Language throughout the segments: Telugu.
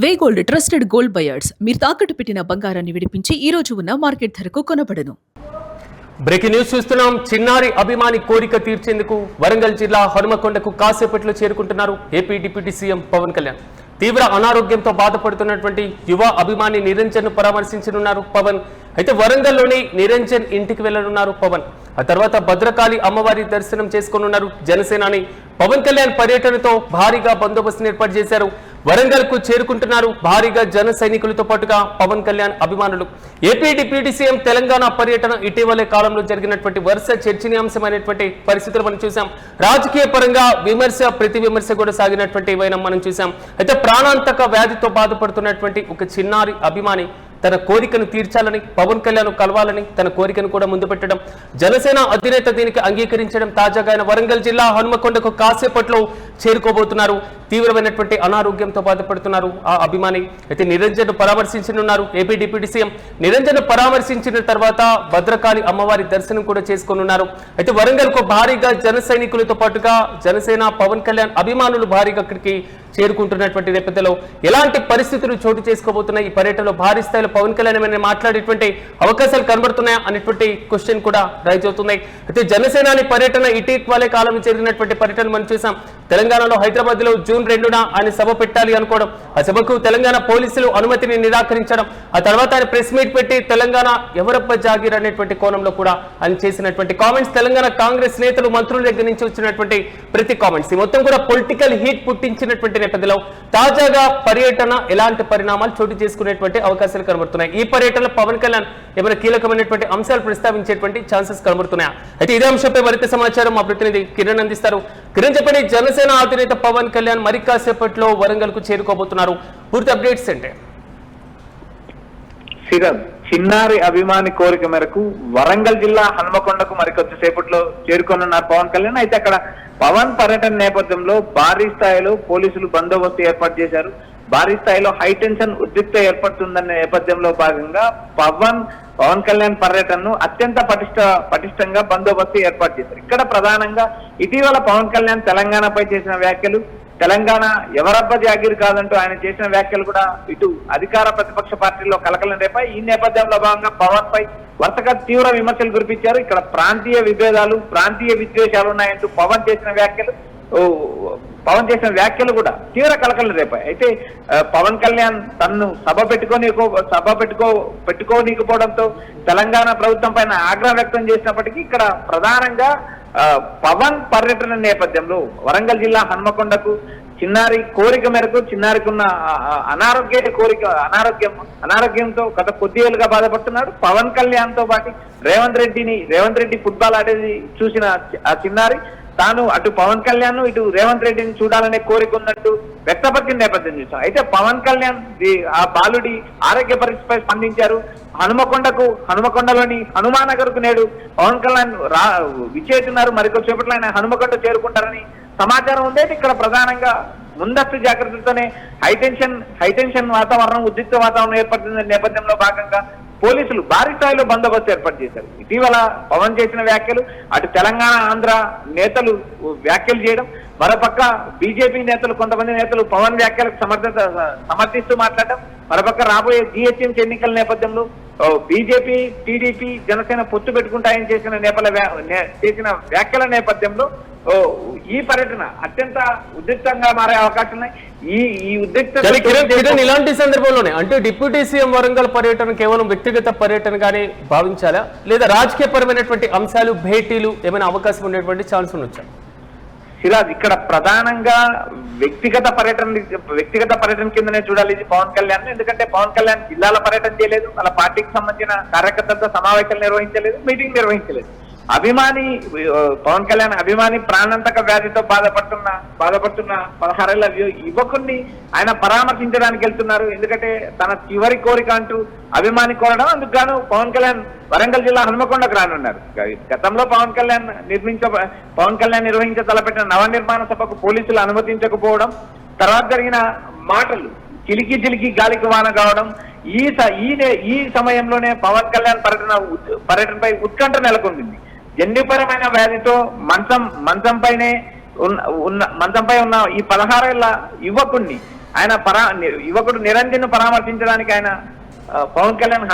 వే గోల్డ్ ట్రస్టెడ్ గోల్డ్ బయర్స్ మీరు తాకట్టు పెట్టిన బంగారాన్ని విడిపించి ఈ రోజు ఉన్న మార్కెట్ ధరకు కొనబడను. బ్రేకింగ్ న్యూస్ చూస్తున్నాం. చిన్నారి అభిమాని కోరిక తీర్చేందుకు వరంగల్ జిల్లా హనుమకొండకు కాసేపట్లో చేరుకుంటున్నారు AP deputy CM Pawan Kalyan. తీవ్ర అనారోగ్యంతో బాధపడుతున్నటువంటి యువ అభిమాని నిరంజన్ పరామర్శించనున్నారు పవన్. అయితే వరంగల్లోని నిరంజన్ ఇంటికి వెళ్లనున్నారు పవన్. ఆ తర్వాత భద్రకాళి అమ్మవారి దర్శనం చేసుకోనున్నారు. జనసేనాని పవన్ కళ్యాణ్ పర్యటనతో భారీగా బందోబస్తును ఏర్పాటు చేశారు. వరంగల్ కు చేరుకుంటున్నారు భారీగా జన సైనికులతో పాటుగా పవన్ కళ్యాణ్ అభిమానులు. ఏపీ డిప్యూటీ సీఎం తెలంగాణ పర్యటన ఇటీవలే కాలంలో జరిగినటువంటి వరుస చర్చనీయాంశమైనటువంటి పరిస్థితులు మనం చూసాం. రాజకీయ పరంగా విమర్శ ప్రతి విమర్శ కూడా సాగినటువంటి వైనం మనం చూసాం. అయితే ప్రాణాంతక వ్యాధితో బాధపడుతున్నటువంటి ఒక చిన్నారి అభిమాని తన కోరికను తీర్చాలని, పవన్ కళ్యాణ్ కలవాలని తన కోరికను కూడా ముందు పెట్టడం, జనసేన అధినేత దీనికి అంగీకరించడం, తాజాగా ఆయన వరంగల్ జిల్లా హనుమకొండకు కాసేపట్లో చేరుకోబోతున్నారు. తీవ్రమైనటువంటి అనారోగ్యంతో బాధపడుతున్నారు ఆ అభిమాని. అయితే నిరంజన్ పరామర్శించనున్నారు ఏపీ డిప్యూటీ సీఎం. నిరంజన్ పరామర్శించిన తర్వాత భద్రకాళి అమ్మవారి దర్శనం కూడా చేసుకోనున్నారు. అయితే వరంగల్ కు భారీగా జన సైనికులతో పాటుగా జనసేన పవన్ కళ్యాణ్ అభిమానులు భారీగా అక్కడికి చేరుకుంటున్నటువంటి నేపథ్యంలో ఎలాంటి పరిస్థితులు చోటు చేసుకోబోతున్నాయి? ఈ పర్యటనలో భారీ స్థాయిలో పవన్ కళ్యాణ్ ఏమైనా మాట్లాడేటువంటి అవకాశాలు కనబడుతున్నాయా అనేటువంటి క్వశ్చన్ కూడా రైజ్ అవుతున్నాయి. అయితే జనసేనాని పర్యటన ఇటీవలే కాలంలో జరిగినటువంటి పర్యటన మనం చూసాం. తెలంగాణలో హైదరాబాద్ లో జూన్ 2న ఆయన సభ పెట్టాలి అనుకోవడం, ఆ సభకు తెలంగాణ పోలీసులు అనుమతిని నిరాకరించడం, ఆ తర్వాత ఆయన ప్రెస్ మీట్ పెట్టి తెలంగాణ ఎవరప్ప జాగీర్ అనేటువంటి కోణంలో కూడా ఆయన చేసినటువంటి కామెంట్స్, తెలంగాణ కాంగ్రెస్ నేతలు మంత్రుల దగ్గర నుంచి వచ్చినటువంటి ప్రతి కామెంట్స్ ఈ మొత్తం కూడా పొలిటికల్ హీట్ పుట్టించినటువంటి నేపథ్యంలో తాజాగా పర్యటన ఎలాంటి పరిణామాలు చోటు చేసుకునేటువంటి అవకాశాలు కనబడుతున్నాయి. ఈ పర్యటనలో పవన్ కళ్యాణ్ ఏమైనా కీలకమైనటువంటి అంశాలు ప్రస్తావించేటువంటి ఛాన్సెస్ కనబడుతున్నాయా? అయితే ఇదే అంశంపై మరింత సమాచారం మా ప్రతినిధి కిరణ్ అందిస్తారు. కిరణ్ చెప్పండి, జనసేన అధినేత పవన్ కళ్యాణ్ మరి కాసేపట్లో వరంగల్ కు చేరుకోబోతున్నారు. పూర్తి అప్డేట్స్ అంటే చిన్నారి అభిమాని కోరిక మేరకు వరంగల్ జిల్లా హన్మకొండకు మరికొద్ది సేపట్లో చేరుకోనున్నారు పవన్ కళ్యాణ్. అయితే అక్కడ పవన్ పర్యటన నేపథ్యంలో భారీ స్థాయిలో పోలీసులు బందోబస్తు ఏర్పాటు చేశారు. భారీ స్థాయిలో హైటెన్షన్ ఉద్రిక్త ఏర్పడుతుందన్న నేపథ్యంలో భాగంగా పవన్ కళ్యాణ్ పర్యటనను అత్యంత పటిష్టంగా బందోబస్తు ఏర్పాటు చేశారు. ఇక్కడ ప్రధానంగా ఇటీవల పవన్ కళ్యాణ్ తెలంగాణపై చేసిన వ్యాఖ్యలు, తెలంగాణ ఎవరబ్బ జాగీర్ కాదంటూ ఆయన చేసిన వ్యాఖ్యలు కూడా ఇటు అధికార ప్రతిపక్ష పార్టీల్లో కలకలం రేపాయి. ఈ నేపథ్యంలో భాగంగా పవన్ పై వరుసగా తీవ్ర విమర్శలు కురిపించారు. ఇక్కడ ప్రాంతీయ విభేదాలు, ప్రాంతీయ విద్వేషాలు ఉన్నాయంటూ పవన్ చేసిన వ్యాఖ్యలు కూడా తీవ్ర కలకలం రేపాయి. అయితే పవన్ కళ్యాణ్ తన్ను సభ పెట్టుకోనీకపోవడంతో తెలంగాణ ప్రభుత్వం పైన ఆగ్రహం వ్యక్తం చేసినప్పటికీ ఇక్కడ ప్రధానంగా పవన్ పర్యటన నేపథ్యంలో వరంగల్ జిల్లా హన్మకొండకు చిన్నారి కోరిక మేరకు, చిన్నారికి ఉన్న అనారోగ్యంతో గత కొద్దిగా బాధపడుతున్నాడు. పవన్ కళ్యాణ్ తో పాటు రేవంత్ రెడ్డి ఫుట్బాల్ ఆడేది చూసిన ఆ చిన్నారి తాను అటు పవన్ కళ్యాణ్ ఇటు రేవంత్ రెడ్డిని చూడాలనే కోరిక ఉన్నట్టు వ్యక్తపరిచిన నేపథ్యం చూసాం. అయితే పవన్ కళ్యాణ్ ఆ బాలుడి ఆరోగ్య పరిస్థితిపై స్పందించారు. హనుమకొండలోని హనుమానగర్ కు నేడు పవన్ కళ్యాణ్ విచ్చేస్తున్నారు. మరికొద్దిసేపట్లో ఆయన హనుమకొండ చేరుకుంటారని సమాచారం ఉంది. ఇక్కడ ప్రధానంగా ముందస్తు జాగ్రత్తలతోనే హైటెన్షన్ వాతావరణం, ఉద్రిక్త వాతావరణం ఏర్పడుతున్న నేపథ్యంలో భాగంగా పోలీసులు భారీ స్థాయిలో బందోబస్తు ఏర్పాటు చేశారు. ఇటీవల పవన్ చేసిన వ్యాఖ్యలు, అటు తెలంగాణ ఆంధ్ర నేతలు వ్యాఖ్యలు చేయడం, మరోపక్క బీజేపీ నేతలు, కొంతమంది నేతలు పవన్ వ్యాఖ్యలకు సమర్థిస్తూ మాట్లాడడం, మరోపక్క రాబోయే జిహెచ్ఎంసీ ఎన్నికల నేపథ్యంలో బీజేపీ, టీడీపీ, జనసేన పొత్తు పెట్టుకుంటాయని చేసిన వ్యాఖ్యల నేపథ్యంలో ఈ పర్యటన అత్యంత ఉద్రిక్తంగా మారే అవకాశం ఉన్నాయి. ఈ ఉద్రిక్త ఇలాంటి సందర్భంలోనే అంటే డిప్యూటీ సీఎం వరంగల్ పర్యటన కేవలం వ్యక్తిగత పర్యటనగానే భావించాలా, లేదా రాజకీయ పరమైనటువంటి అంశాలు, భేటీలు ఏమైనా అవకాశం ఉండేటువంటి ఛాన్స్ ఉండొచ్చా? సిరాజ్, ఇక్కడ ప్రధానంగా వ్యక్తిగత పర్యటన కిందనే చూడాలి ఇది పవన్ కళ్యాణ్. ఎందుకంటే పవన్ కళ్యాణ్ జిల్లాల పర్యటన చేయలేదు, వాళ్ళ పార్టీకి సంబంధించిన కార్యకర్తలతో సమావేశాలు నిర్వహించలేదు, మీటింగ్ నిర్వహించలేదు. పవన్ కళ్యాణ్ అభిమాని ప్రాణాంతక వ్యాధితో బాధపడుతున్న 16 ఏళ్ల యువకుడిని ఆయన పరామర్శించడానికి వెళ్తున్నారు. ఎందుకంటే తన చివరి కోరిక అంటూ అభిమాని కోరడం, అందుకు గాను పవన్ కళ్యాణ్ వరంగల్ జిల్లా హనుమకొండకు రానున్నారు. గతంలో పవన్ కళ్యాణ్ నిర్వహించ తలపెట్టిన నవనిర్మాణ సభకు పోలీసులు అనుమతించకపోవడం, తర్వాత జరిగిన మాటలు చిలికి గాలికి వాన కావడం, ఈ సమయంలోనే పవన్ కళ్యాణ్ పర్యటనపై ఉత్కంఠ నెలకొంది. జన్యుపరమైన వ్యాధితో మంచంపై ఉన్న ఈ 16 ఏళ్ల యువకుణ్ణి ఆయన యువకుడు నిరంజన్ పరామర్శించడానికి ఆయన పవన్ కళ్యాణ్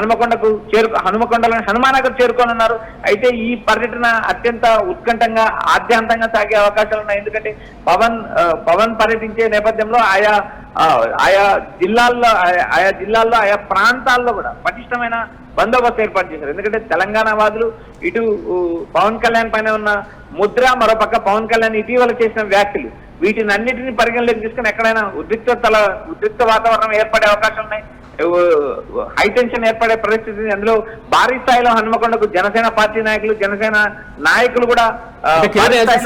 హనుమకొండలోని హనుమానగర్ చేరుకోనున్నారు. అయితే ఈ పర్యటన అత్యంత ఉత్కంఠంగా ఆద్యాంతంగా సాగే అవకాశాలు ఉన్నాయి. ఎందుకంటే పవన్ పర్యటించే నేపథ్యంలో ఆయా జిల్లాల్లో ఆయా ప్రాంతాల్లో కూడా పటిష్టమైన బందోబస్తు ఏర్పాటు చేశారు. ఎందుకంటే తెలంగాణ వాదులు ఇటు పవన్ కళ్యాణ్ పైన ఉన్న ముద్ర, మరోపక్క పవన్ కళ్యాణ్ ఇటీవల చేసిన వ్యాఖ్యలు, వీటిని అన్నిటిని పరిగణలోకి తీసుకుని ఎక్కడైనా ఉద్రిక్త వాతావరణం ఏర్పడే అవకాశం ఉన్నాయి. హైటెన్షన్ ఏర్పడే పరిస్థితి. అందులో భారీ స్థాయిలో హనుమకొండకు జనసేన పార్టీ నాయకులు కూడా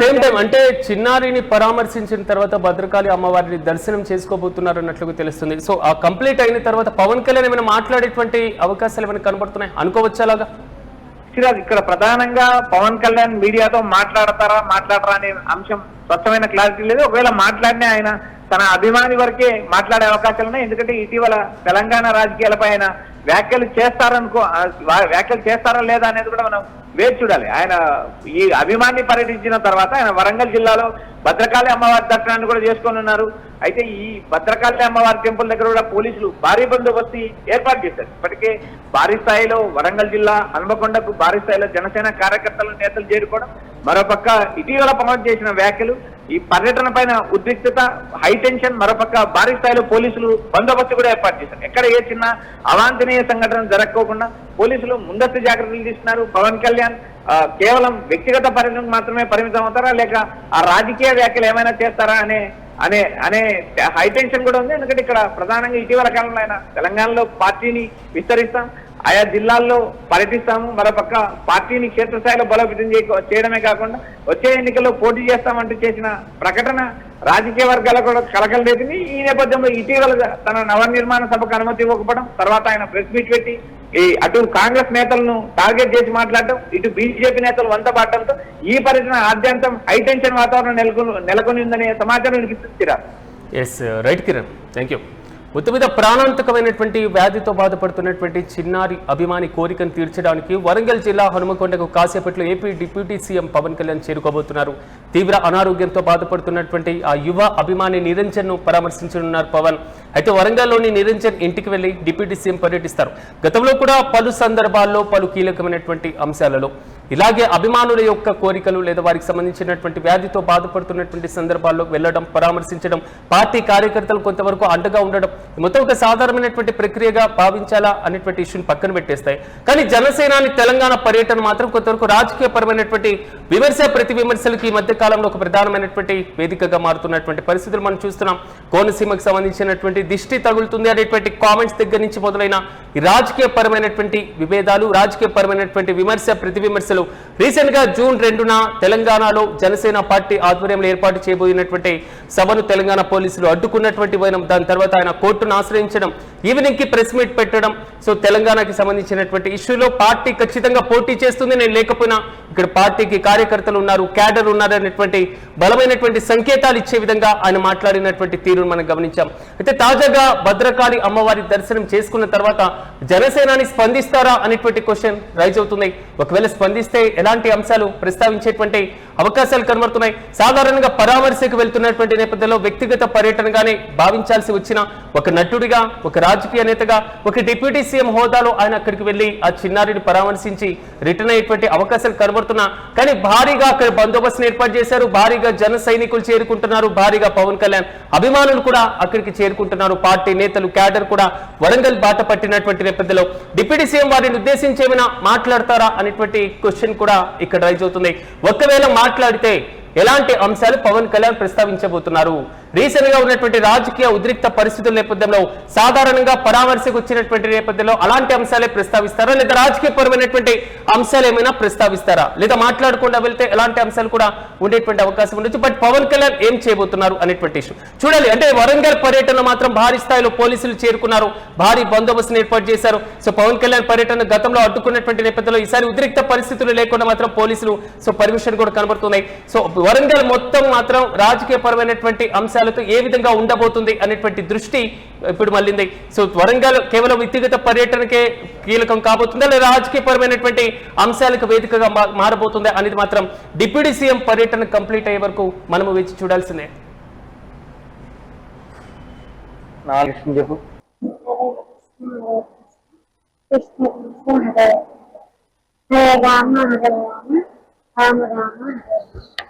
సేమ్ టైం అంటే చిన్నారిని పరామర్శించిన తర్వాత భద్రకాళి అమ్మవారిని దర్శనం చేసుకోబోతున్నారు అన్నట్లుగా తెలుస్తుంది. సో ఆ కంప్లీట్ అయిన తర్వాత పవన్ కళ్యాణ్ ఏమైనా మాట్లాడేటువంటి అవకాశాలు ఏమైనా కనబడుతున్నాయి అనుకోవచ్చు అలాగా? సిరాజ్, ఇక్కడ ప్రధానంగా పవన్ కళ్యాణ్ మీడియాతో మాట్లాడరా అనే అంశం స్వచ్ఛమైన క్లారిటీ లేదు. ఒకవేళ మాట్లాడినా ఆయన తన అభిమాని వరకే మాట్లాడే అవకాశాలు ఉన్నాయి. ఎందుకంటే ఇటీవల తెలంగాణ రాజకీయాలపై ఆయన వ్యాఖ్యలు చేస్తారా లేదా అనేది కూడా మనం వేచి చూడాలి. ఆయన ఈ అభిమాని పర్యటించిన తర్వాత ఆయన వరంగల్ జిల్లాలో భద్రకాళి అమ్మవారి దర్శనాన్ని కూడా చేసుకొని ఉన్నారు. అయితే ఈ భద్రకాళి అమ్మవారి టెంపుల్ దగ్గర కూడా పోలీసులు భారీ బందోబస్తు ఏర్పాటు చేశారు. ఇప్పటికే భారీ స్థాయిలో వరంగల్ జిల్లా హనుమకొండకు భారీ స్థాయిలో జనసేన కార్యకర్తలు నేతలు చేరుకోవడం, మరోపక్క ఇటీవల పవన్ చేసిన వ్యాఖ్యలు, ఈ పర్యటన పైన ఉద్రిక్తత, హైటెన్షన్, మరోపక్క భారీ స్థాయిలో పోలీసులు బందోబస్తు కూడా ఏర్పాటు చేశారు. ఎక్కడ ఏ చిన్న అవాంఛనీయ సంఘటన జరగకోకుండా పోలీసులు ముందస్తు జాగ్రత్తలు తీసుకున్నారు. పవన్ కళ్యాణ్ కేవలం వ్యక్తిగత పర్యటనకు మాత్రమే పరిమితం అవుతారా, లేక ఆ రాజకీయ వ్యాఖ్యలు ఏమైనా చేస్తారా అనే హైటెన్షన్ కూడా ఉంది. ఎందుకంటే ఇక్కడ ప్రధానంగా ఇటీవల కాలంలో ఆయన తెలంగాణలో పార్టీని విస్తరిస్తాం, ఆయా జిల్లాల్లో పర్యటిస్తాము, మరోపక్క పార్టీని క్షేత్రస్థాయిలో బలోపేతం చేయడమే కాకుండా వచ్చే ఎన్నికల్లో పోటీ చేస్తామంటూ చేసిన ప్రకటన రాజకీయ వర్గాలకు కూడా కలకలరేపింది. ఈ నేపథ్యంలో ఇటీవల తన నవనిర్మాణ సభకు అనుమతి ఇవ్వకపోవడం, తర్వాత ఆయన ప్రెస్ మీట్ పెట్టి అటు కాంగ్రెస్ నేతలను టార్గెట్ చేసి మాట్లాడటం, ఇటు బీజేపీ నేతలు వంతపాడటంతో ఈ పర్యటన ఆద్యంతం హైటెన్షన్ వాతావరణం నెలకొని ఉందనే సమాచారం వినిపిస్తుంది. Yes right Kiran, thank you. మొత్తం మీద ప్రాణాంతకమైనటువంటి వ్యాధితో బాధపడుతున్నటువంటి చిన్నారి అభిమాని కోరికను తీర్చడానికి వరంగల్ జిల్లా హనుమకొండకు కాసేపట్లో AP deputy CM Pawan Kalyan చేరుకోబోతున్నారు. తీవ్ర అనారోగ్యంతో బాధపడుతున్నటువంటి ఆ యువ అభిమాని నిరంజన్ను పరామర్శించనున్నారు పవన్. అయితే వరంగల్లోని నిరంజన్ ఇంటికి వెళ్లి డిప్యూటీ సీఎం పర్యటిస్తారు. గతంలో కూడా పలు సందర్భాల్లో పలు కీలకమైనటువంటి అంశాలలో ఇలాగే అభిమానుల యొక్క కోరికలు లేదా వారికి సంబంధించినటువంటి వ్యాధితో బాధపడుతున్నటువంటి సందర్భాల్లో వెళ్లడం, పరామర్శించడం, పార్టీ కార్యకర్తలు కొంతవరకు అండగా ఉండడం మొత్తం ఒక సాధారణమైనటువంటి ప్రక్రియగా భావించాలా అనేటువంటి ఇష్యూని పక్కన పెట్టేస్తాయి. కానీ జనసేనాని తెలంగాణ పర్యటన మాత్రం కొంతవరకు రాజకీయపరమైనటువంటి విమర్శ ప్రతి విమర్శలకి ఈ మధ్య కాలంలో ఒక ప్రధానమైనటువంటి వేదికగా మారుతున్నటువంటి పరిస్థితులు మనం చూస్తున్నాం. కోనసీమకు సంబంధించినటువంటి దిష్టి తగులుతుంది అనేటువంటి కామెంట్స్ దగ్గర నుంచి మొదలైన ఈ రాజకీయపరమైనటువంటి విభేదాలు, రాజకీయపరమైనటువంటి విమర్శ ప్రతి విమర్శలు రీసెంట్ గా జూన్ 2న తెలంగాణలో జనసేన పార్టీ ఆధ్వర్యంలో ఏర్పాటు చేయబోయినటువంటి సభను తెలంగాణ పోలీసులు అడ్డుకున్నటువంటి వైనం, దాని తర్వాత ఆయన కోర్టును ఆశ్రయించడం, ఈవినింగ్ కి ప్రెస్ మీట్ పెట్టడం. సో తెలంగాణకి సంబంధించినటువంటి ఇష్యూలో పార్టీ ఖచ్చితంగా పోటీ చేస్తుంది, నేను లేకపోయినా ఇక్కడ పార్టీకి కార్యకర్తలు ఉన్నారు, క్యాడర్ ఉన్నారు అనేటువంటి బలమైనటువంటి సంకేతాలు ఇచ్చే విధంగా ఆయన మాట్లాడినటువంటి తీరును మనం గమనించాం. అయితే తాజాగా భద్రకాళి అమ్మవారి దర్శనం చేసుకున్న తర్వాత జనసేనాని స్పందిస్తారా అనేటువంటి క్వశ్చన్ రైజ్ అవుతుంది. ఒకవేళ స్పందిస్తే ఎలాంటి అంశాలు ప్రస్తావించేటువంటి అవకాశాలు కనబడుతున్నాయి. సాధారణంగా పరామర్శకు వెళ్తున్నటువంటి నేపథ్యంలో వ్యక్తిగత పర్యటనగానే భావించాల్సి వచ్చిన ఒక నటుడిగా, ఒక రాజకీయ నేతగా, ఒక డిప్యూటీ సీఎం హోదాలో ఆయన అక్కడికి వెళ్లి ఆ చిన్నారిని పరామర్శించి రిటర్న్ అయ్యేటువంటి అవకాశాలు కనబడుతున్నా, కానీ భారీగా అక్కడ బందోబస్తును ఏర్పాటు చేశారు, భారీగా జన సైనికులు చేరుకుంటున్నారు, భారీగా పవన్ కళ్యాణ్ అభిమానులు కూడా అక్కడికి చేరుకుంటున్నారు, పార్టీ నేతలు, క్యాడర్ కూడా వరంగల్ బాట పట్టినటువంటి నేపథ్యంలో డిప్యూటీ సీఎం వారిని ఉద్దేశించి ఏమైనా మాట్లాడతారా అనేటువంటి క్వశ్చన్ కూడా ఇక్కడ రైజ్ అవుతుంది. ఒకవేళ మాట్లాడితే ఎలాంటి అంశాలు పవన్ కళ్యాణ్ ప్రస్తావించబోతున్నారు? రీసెంట్ గా ఉన్నటువంటి రాజకీయ ఉద్రిక్త పరిస్థితుల నేపథ్యంలో సాధారణంగా పరామర్శకు వచ్చినటువంటి నేపథ్యంలో అలాంటి అంశాలే ప్రస్తావిస్తారా, లేదా రాజకీయపరమైనటువంటి అంశాలు ఏమైనా ప్రస్తావిస్తారా, లేదా మాట్లాడకుండా వెళ్తే ఎలాంటి అంశాలు కూడా ఉండేటువంటి అవకాశం ఉండొచ్చు. బట్ పవన్ కళ్యాణ్ ఏం చేయబోతున్నారు అనేటువంటి ఇష్యూ చూడాలి. అంటే వరంగల్ పర్యటన మాత్రం భారీ స్థాయిలో పోలీసులు చేరుకున్నారు, భారీ బందోబస్తును ఏర్పాటు చేశారు. సో పవన్ కళ్యాణ్ పర్యటన గతంలో అడ్డుకున్నటువంటి నేపథ్యంలో ఈసారి ఉద్రిక్త పరిస్థితులు లేకుండా మాత్రం పోలీసులు పర్మిషన్ కూడా కనబడుతున్నాయి. సో వరంగల్ మొత్తం మాత్రం రాజకీయపరమైనటువంటి అంశాలతో ఏ విధంగా ఉండబోతుంది అనేటువంటి దృష్టి ఇప్పుడు మళ్ళింది. సో వరంగల్ కేవలం వ్యక్తిగత పర్యటనకే కీలకం కాబోతుందా, లేదా రాజకీయపరమైనటువంటి అంశాలకు వేదికగా మారబోతుందా అనేది మాత్రం డిప్యూటీ సీఎం పర్యటన కంప్లీట్ అయ్యే వరకు మనము వేచి చూడాల్సిందే. నాలుగు ఇష్టం చెప్పు. కృష్ణ కృష్ణ హరే హరే రామ హరే రామ రామ రామ హరే